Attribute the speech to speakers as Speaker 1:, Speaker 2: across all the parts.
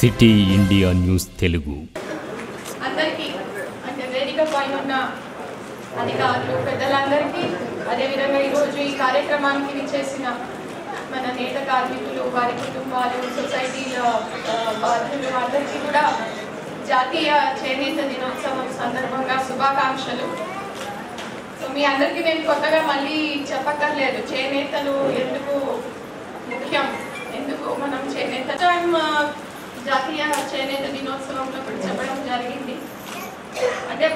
Speaker 1: City India news Telugu
Speaker 2: అందరికీ అంటే వేదిక పైన ఉన్న అధికారులు పెద్దలందరికీ అదేవిధంగా ఈరోజు ఈ కార్యక్రమానికి విచ్చేసిన మన నేత కార్మికులు వారి కుటుంబాలు సొసైటీల బాధ్యులు అందరికీ కూడా జాతీయ చేనేత దినోత్సవం సందర్భంగా శుభాకాంక్షలు. సో మీ అందరికీ నేను కొత్తగా మళ్ళీ చెప్పక్కర్లేదు చేనేతలు ఎందుకు ముఖ్యం, ఎందుకు మనం చేనేత జాతీయ చేనేత దినోత్సవంలో కూడా చెప్పడం జరిగింది. అంటే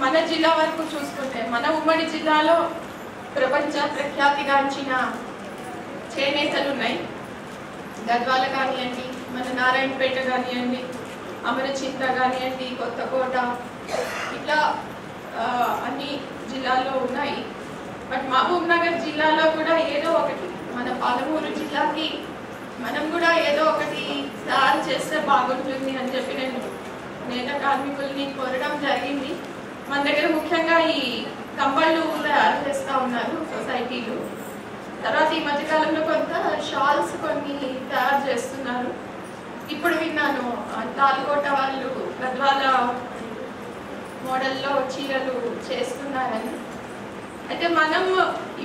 Speaker 2: మన జిల్లా వరకు చూసుకుంటే మన ఉమ్మడి జిల్లాలో ప్రపంచ ప్రఖ్యాతిగాంచిన చేనేతలు ఉన్నాయి. గద్వాల కానివ్వండి, మన నారాయణపేట కానివ్వండి, అమరచింత కానివ్వండి, కొత్తకోట, ఇట్లా అన్ని జిల్లాల్లో ఉన్నాయి. బట్ మహబూబ్ నగర్ జిల్లాలో కూడా ఏదో ఒకటి, మన పాలమూరు జిల్లాకి మనం కూడా ఏదో ఒకటి తయారు చేస్తే బాగుంటుంది అని చెప్పి నేను నేత కార్మికుల్ని కోరడం జరిగింది. మన దగ్గర ముఖ్యంగా ఈ కంబళ్ళు తయారు చేస్తూ ఉన్నారు సొసైటీలు. తర్వాత ఈ మధ్యకాలంలో కొంత షాల్స్ కొన్ని తయారు చేస్తున్నారు. ఇప్పుడు విన్నాను తాల్కోట వాళ్ళు గద్వాల మోడల్లో చీరలు చేస్తున్నారని. అయితే మనం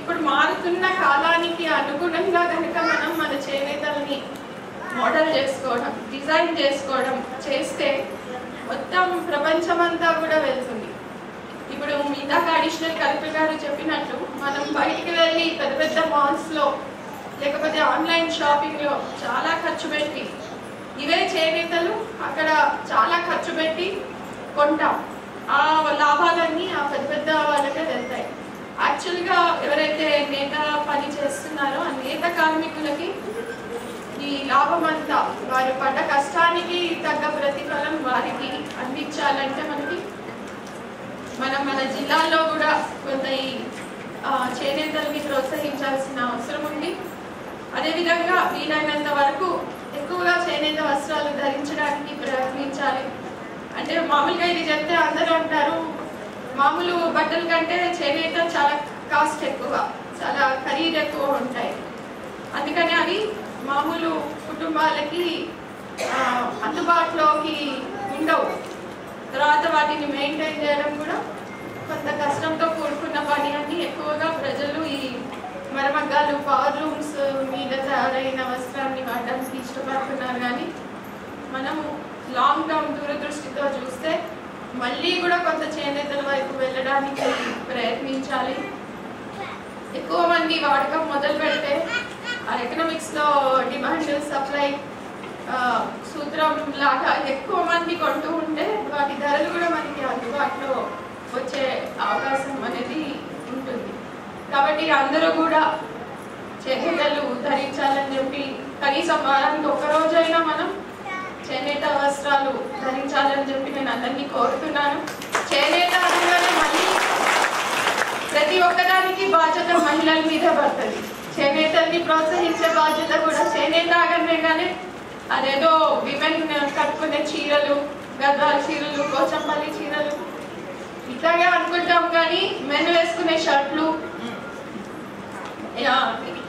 Speaker 2: ఇప్పుడు మారుతున్న కాలానికి అనుగుణంగా కనుక మనం మన చేనేతల్ని మోడల్ చేసుకోవడం, డిజైన్ చేసుకోవడం చేస్తే మొత్తం ప్రపంచమంతా కూడా వెళ్తుంది. ఇప్పుడు ఇందాక అడిషనల్ కలెక్టర్ గారు చెప్పినట్టు మనం బయటికి వెళ్ళి పెద్ద పెద్ద మాల్స్లో లేకపోతే ఆన్లైన్ షాపింగ్లో చాలా ఖర్చు పెట్టి ఇవే చేనేతలు అక్కడ చాలా ఖర్చు పెట్టి కొంటాం. ఆ లాభాలన్నీ ఆ పెద్ద పెద్ద వాళ్ళకే వెళ్తాయి. యాక్చువల్గా ఎవరైతే నేత పని చేస్తున్నారో ఆ నేత కార్మికులకి ఈ లాభం అంతా వారు పడ్డ కష్టానికి తగ్గ ప్రతిఫలం వారికి అందించాలంటే మన జిల్లాల్లో కూడా కొంత ఈ చేనేతల్ని ప్రోత్సహించాల్సిన అవసరం ఉంది. అదేవిధంగా వీలైనంత వరకు ఎక్కువగా చేనేత వస్త్రాలు ధరించడానికి ప్రయత్నించాలి. అంటే మామూలుగా ఇది చెప్తే అందరూ అంటారు మామూలు బట్టల కంటే చేనేత చాలా కాస్ట్ ఎక్కువ, చాలా ఖరీదు ఎక్కువ ఉంటాయి, అందుకని అవి మామూలు కుటుంబాలకి అందుబాటులోకి ఉండవు. తర్వాత వాటిని మెయింటైన్ చేయడం కూడా కొంత కష్టంతో కూడుకున్న పని అని ఎక్కువగా ప్రజలు ఈ మరమగ్గాలు, పవర్ లూమ్స్ మీద తయారైన వస్త్రాన్ని వాడడానికి ఇష్టపడుతున్నారు. కానీ మనం లాంగ్ టర్మ్ దూరదృష్టితో చూస్తే మళ్ళీ కూడా కొంత చేనేతల వైపు వెళ్ళడానికి ప్రయత్నించాలి. ఎక్కువ మంది వాడకం మొదలు పెడితే ఆ ఎకనామిక్స్లో డిమాండ్ సప్లై సూత్రం లాగా ఎక్కువ మంది కొంటూ ఉంటే వాటి ధరలు కూడా మనకి అందుబాటులో వచ్చే అవకాశం అనేది ఉంటుంది. కాబట్టి అందరూ కూడా చేనేతలు ధరించాలని చెప్పి కనీసం వారానికి ఒక్కరోజైనా మనం చేనేత వస్త్రాలు ధరించాలని చెప్పి నేను అందరినీ కోరుతున్నాను. చేనేత అనగానే మళ్ళీ ప్రతి ఒక్కదానికి బాధ్యత మహిళల మీద పడుతుంది. చేనేతల్ని ప్రోత్సహించే బాధ్యత కూడా చేనేత అనగానే అదేదో విమెన్ కట్టుకునే చీరలు, గద్వాల చీరలు, పోచంపల్లి చీరలు ఇట్లాగే అనుకుంటాం. కానీ మెన్ వేసుకునే షర్ట్లు,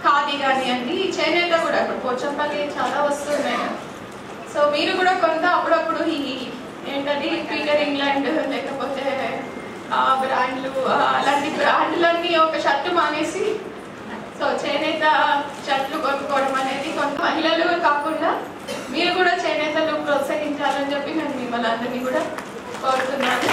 Speaker 2: ఖాదీ కానివ్వండి, చేనేత కూడా ఇప్పుడు పోచంపల్లి చాలా వస్తున్నాయి. సో మీరు కూడా కొంత అప్పుడప్పుడు ఈ ఏంటది పీటర్ ఇంగ్లాండ్ లేకపోతే బ్రాండ్లు అలాంటి బ్రాండ్లన్నీ ఒక షర్టు మానేసి సో చేనేత షర్ట్లు కొనుక్కోవడం అనేది కొంత మహిళలు కాకుండా మీరు కూడా చేనేతలు ప్రోత్సహించాలని చెప్పి నేను మిమ్మల్ని అందరినీ కూడా కోరుతున్నాను.